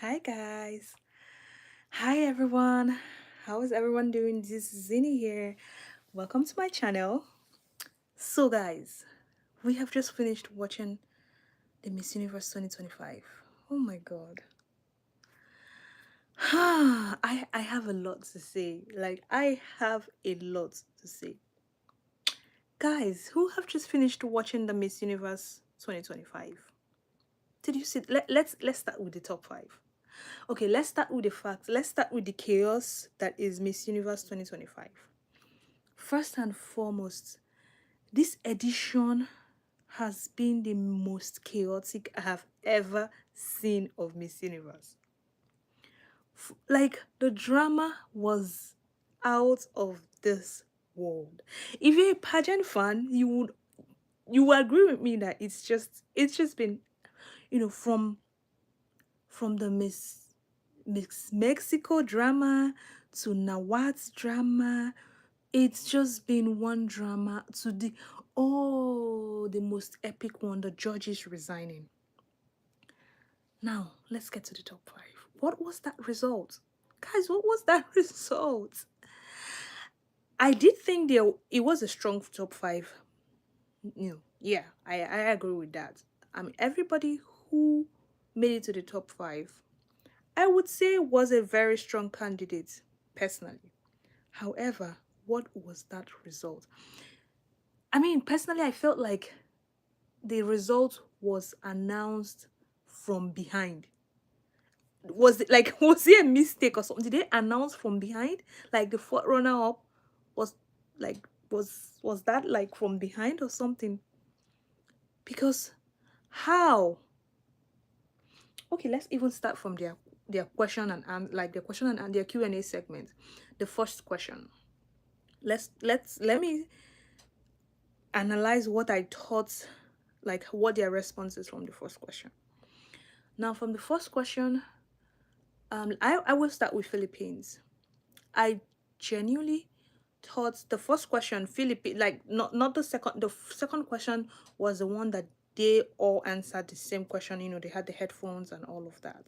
Hi guys. Hi everyone. How is everyone doing? This is Zini here. Welcome to my channel. So guys, we have just finished watching the Miss Universe 2025. Oh my god. I have a lot to say. Like I have a lot to say. Guys, who have just finished watching the Miss Universe 2025? Did you see let's start with the top 5. Okay, let's start with the facts. Let's start with the chaos that is Miss Universe 2025. First and foremost, this edition has been the most chaotic I have ever seen of Miss Universe. Like, the drama was out of this world. If you're a pageant fan, you would agree with me that it's just been, from the Miss Mexico drama to Nawat's drama. It's just been one drama to the most epic one, the judges resigning. Now, let's get to the top 5. What was that result? Guys, what was that result? I did think it was a strong top 5. Yeah, I agree with that. I mean, everybody who made it to the top 5, I would say, was a very strong candidate, personally. However, what was that result? I mean, personally, I felt like the result was announced from behind. Was it like was it a mistake or something? Did they announce from behind? Like the fourth runner up was like was that like from behind or something? Because how? Okay, let's even start from their question and like their question and their Q&A segment. The first question. Let me analyze what I thought, like what their responses from the first question. Now, from the first question, I will start with Philippines. I genuinely thought the first question, Philippines, like not the second. The second question was the one that they all answered the same question. They had the headphones and all of that.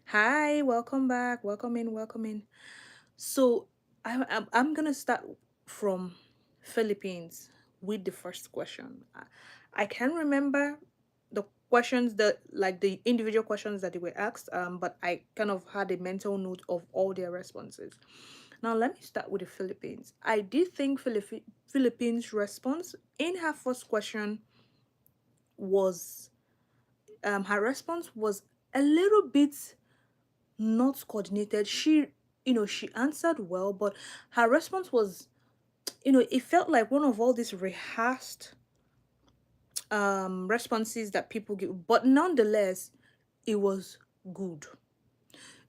Hi, welcome back. Welcome in. Welcome in. So I'm gonna start from Philippines with the first question. I can remember the questions, the individual questions that they were asked, but I kind of had a mental note of all their responses. Now let me start with the Philippines. I did think Philippines' response in her first question was her response was a little bit not coordinated. She answered well, but her response was, it felt like one of all these rehearsed responses that people give, but nonetheless it was good.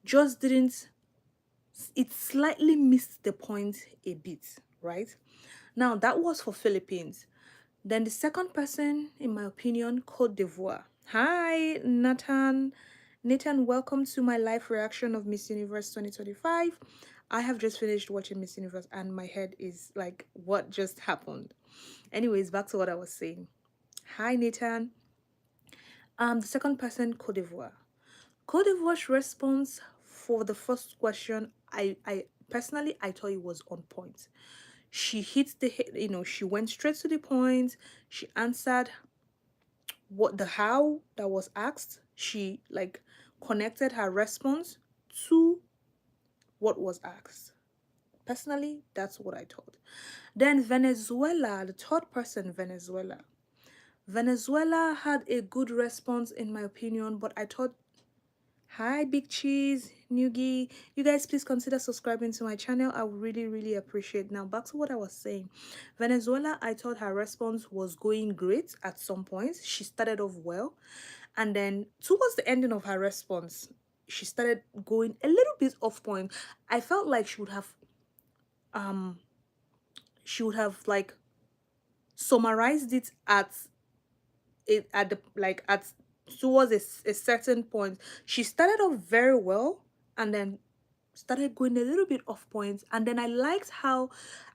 Just didn't It slightly missed the point a bit, right? Now that was for Philippines. Then the second person, in my opinion, Cote d'Ivoire. Hi, Nathan, welcome to my live reaction of Miss Universe 2025. I have just finished watching Miss Universe and my head is like, what just happened? Anyways, back to what I was saying. Hi, Nathan. The second person, Cote d'Ivoire. Cote d'Ivoire's response for the first question, I personally, I thought it was on point. She hit she went straight to the point. She answered what the how that was asked. She like connected her response to what was asked. Personally, that's what I thought. Then Venezuela, the third person, Venezuela. Venezuela had a good response in my opinion, but I thought, hi Big Cheese, Nugi, you guys please consider subscribing to my channel. I would really, really appreciate. Now back to what I was saying. Venezuela, I thought her response was going great at some points. She started off well, and then towards the ending of her response, she started going a little bit off point. I felt like um she would have like summarized it at the like at towards a certain point. She started off very well and then started going a little bit off point, and then I liked how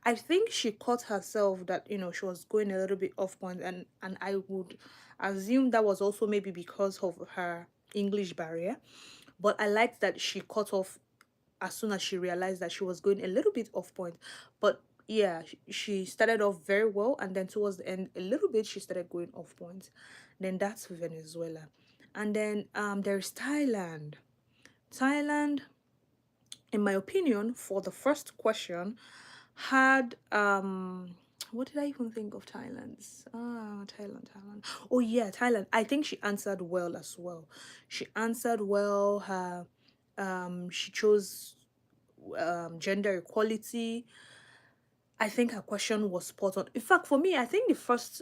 I think she caught herself that she was going a little bit off point, and I would assume that was also maybe because of her English barrier. But I liked that she cut off as soon as she realized that she was going a little bit off point. But yeah, she started off very well, and then towards the end, a little bit, she started going off point. Then that's Venezuela. And then there's Thailand. Thailand, in my opinion, for the first question, had what did I even think of Thailand's? Thailand. Oh yeah, Thailand. I think she answered well as well. She answered well. Her she chose gender equality. I think her question was spot on. In fact, for me, I think the first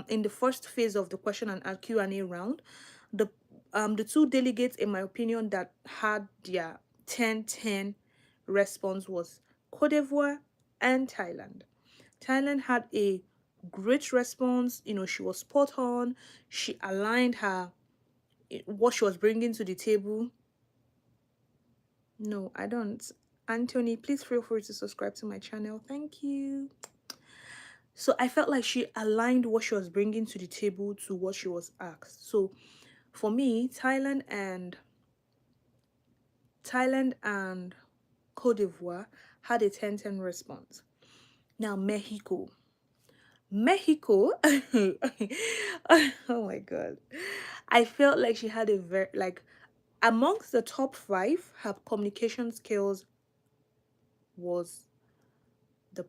in the first phase of the question and Q&A round, the the two delegates, in my opinion, that had their 10-10 response was Cote d'Ivoire and Thailand. Thailand had a great response. You know, she was spot on. She aligned her what she was bringing to the table. No, I don't. Anthony, please feel free to subscribe to my channel. Thank you. So I felt like she aligned what she was bringing to the table to what she was asked. So for me, Thailand and Cote d'Ivoire had a 10-10 response. Now Mexico, oh my god. I felt like she had a very, like, amongst the top 5, her communication skills was the,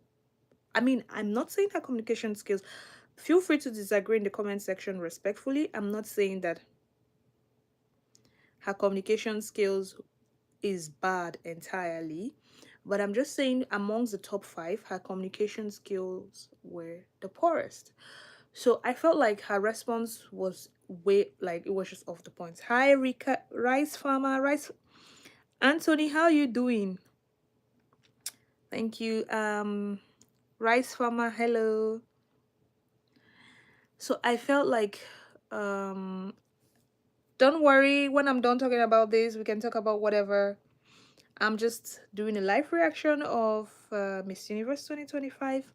I mean, I'm not saying her communication skills. Feel free to disagree in the comment section respectfully. I'm not saying that her communication skills is bad entirely, but I'm just saying amongst the top 5, her communication skills were the poorest. So I felt like her response was way, like, it was just off the point. Hi, Rika, rice farmer, rice. Anthony, how you doing? Thank you. Rice farmer, hello. So I felt like, don't worry, when I'm done talking about this, we can talk about whatever. I'm just doing a live reaction of Miss Universe 2025.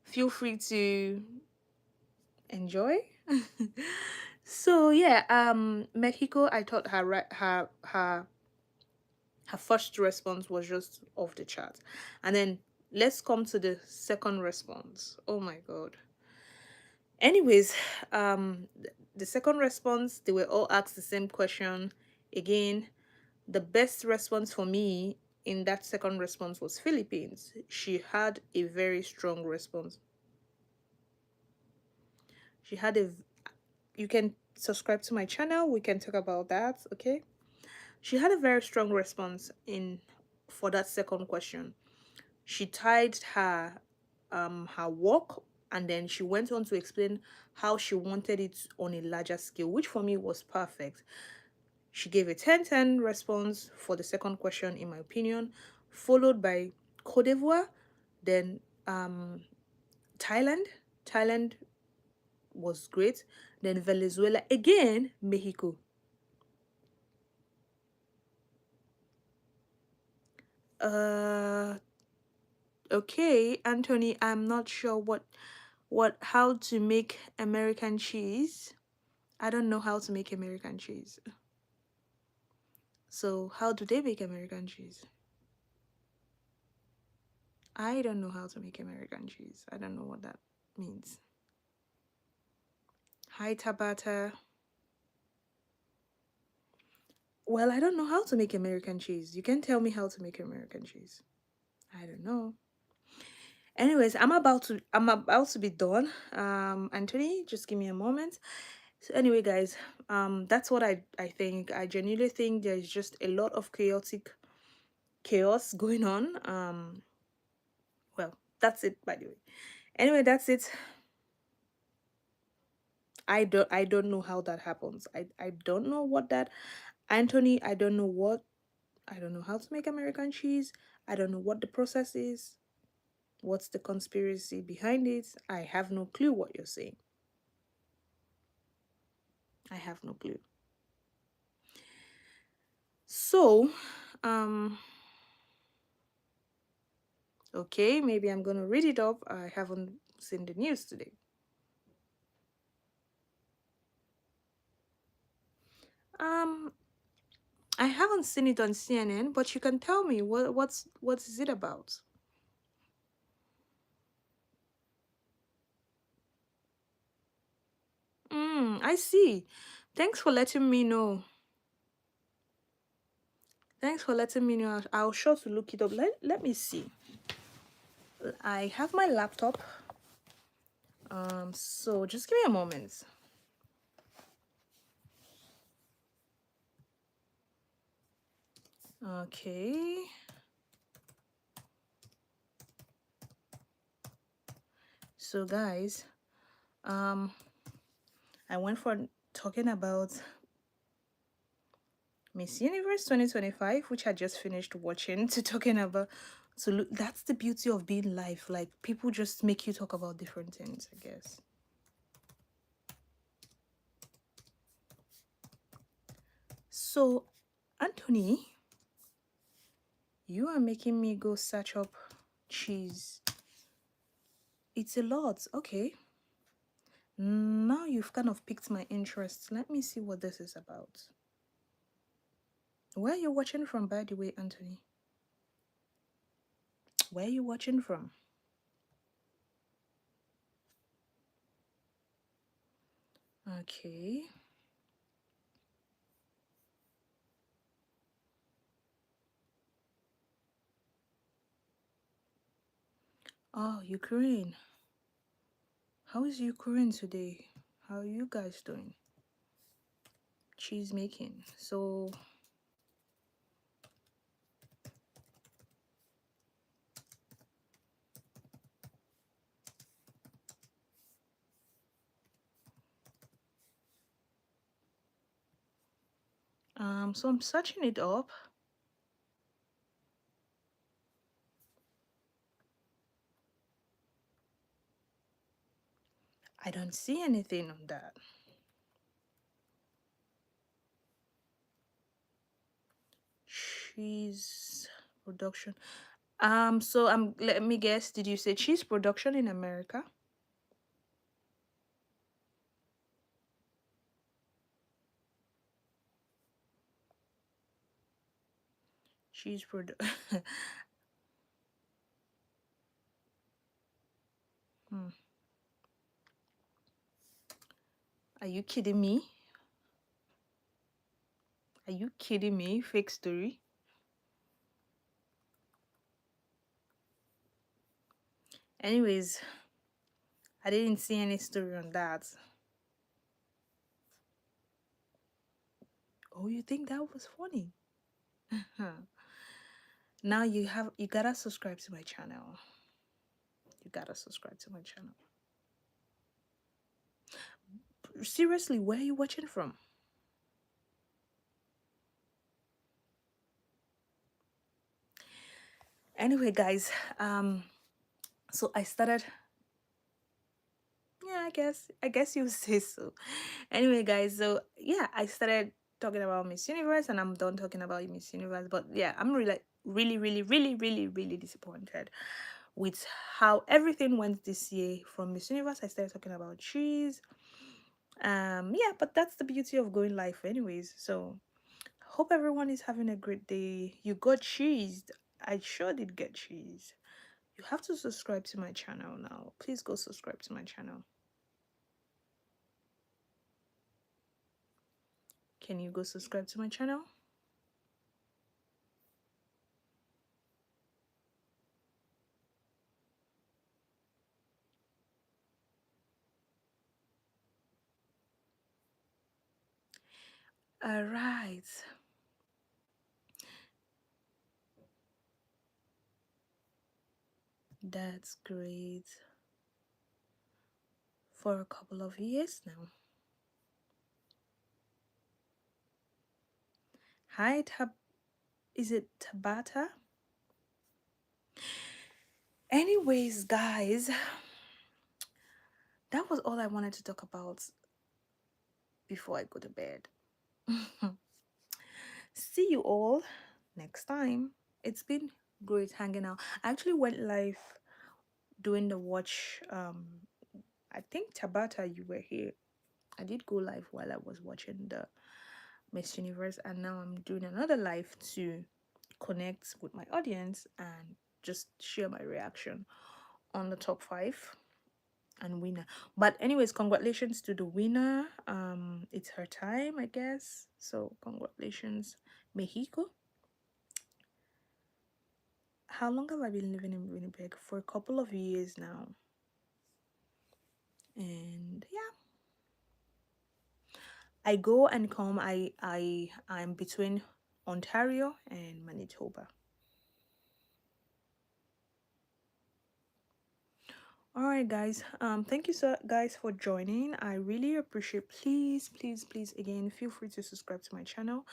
Feel free to enjoy. So yeah, Mexico, I thought her first response was just off the chart. And then let's come to the second response. Oh my god. Anyways, the second response, they were all asked the same question. Again, the best response for me in that second response was Philippines. She had a very strong response. She had a, you can subscribe to my channel, we can talk about that, okay? She had a very strong response in for that second question. She tied her work, and then she went on to explain how she wanted it on a larger scale, which for me was perfect. She gave a 10-10 response for the second question, in my opinion, followed by Cote d'Ivoire, then Thailand. Thailand was great. Then Venezuela, again, Mexico. Okay, Anthony, I'm not sure how to make American cheese. I don't know how to make American cheese. So how do they make American cheese? I don't know how to make American cheese. I don't know what that means. Hi, Tabata. Well, I don't know how to make American cheese. You can tell me how to make American cheese. I don't know. Anyways, I'm about to be done. Anthony, just give me a moment. So anyway, guys, that's what I think. I genuinely think there's just a lot of chaos going on. Well, that's it, by the way. Anyway, that's it. I don't know how that happens. I don't know what that, Anthony, I don't know how to make American cheese. I don't know what the process is. What's the conspiracy behind it? I have no clue what you're saying. I have no clue. So, okay, maybe I'm gonna read it up. I haven't seen the news today. Um, I haven't seen it on CNN, but you can tell me what is it about? I see. Thanks for letting me know. Thanks for letting me know. I'll sure to look it up. Let me see. I have my laptop. So just give me a moment. Okay. So guys, um, I went for talking about Miss Universe 2025, which I just finished watching, to talking about. So look, that's the beauty of being live. Like people just make you talk about different things, I guess. So, Anthony, you are making me go search up cheese. It's a lot. Okay. Now you've kind of piqued my interest. Let me see what this is about. Where are you watching from, by the way, Anthony? Where are you watching from? Okay. Oh, Ukraine. How is Ukraine today? How are you guys doing? Cheese making. So, so I'm searching it up. I don't see anything on that. Cheese production. So let me guess, did you say cheese production in America? Cheese production. Hmm. Are you kidding me? Are you kidding me? Fake story. Anyways, I didn't see any story on that. Oh, you think that was funny? Now you gotta subscribe to my channel. You gotta subscribe to my channel. Seriously, where are you watching from? Anyway, guys, so I started. Yeah, I guess you say so. Anyway, guys, so yeah, I started talking about Miss Universe, and I'm done talking about Miss Universe. But yeah, I'm really disappointed with how everything went this year. From Miss Universe, I started talking about cheese. Yeah, but that's the beauty of going live, anyways. So hope everyone is having a great day. You got cheese. I sure did get cheese. You have to subscribe to my channel now. Please go subscribe to my channel. Can you go subscribe to my channel? All right. That's great. For a couple of years now. Hi, is it Tabata? Anyways, guys, that was all I wanted to talk about before I go to bed. See you all next time. It's been great hanging out. I actually went live doing the watch. I think Tabata, you were here. I did go live while I was watching the Miss Universe, and now I'm doing another live to connect with my audience and just share my reaction on the top 5 and winner. But anyways, congratulations to the winner. It's her time, I guess. So congratulations, Mexico. How long have I been living in Winnipeg? For a couple of years now. And yeah, I go and come. I'm between Ontario and Manitoba. All right, guys. Thank you so guys for joining. I really appreciate. Please, please, please, again, feel free to subscribe to my channel.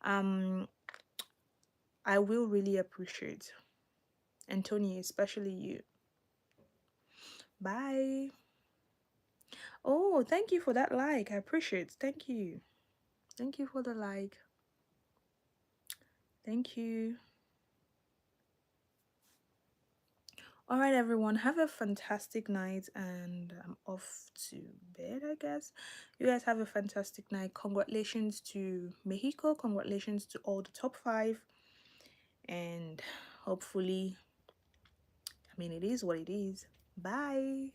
I will really appreciate, and Tony, especially you. Bye. Oh, thank you for that like. I appreciate. Thank you. Thank you for the like. Thank you. All right, everyone, have a fantastic night, and I'm off to bed, I guess. You guys have a fantastic night. Congratulations to Mexico. Congratulations to all the top 5. And hopefully, I mean, it is what it is. Bye.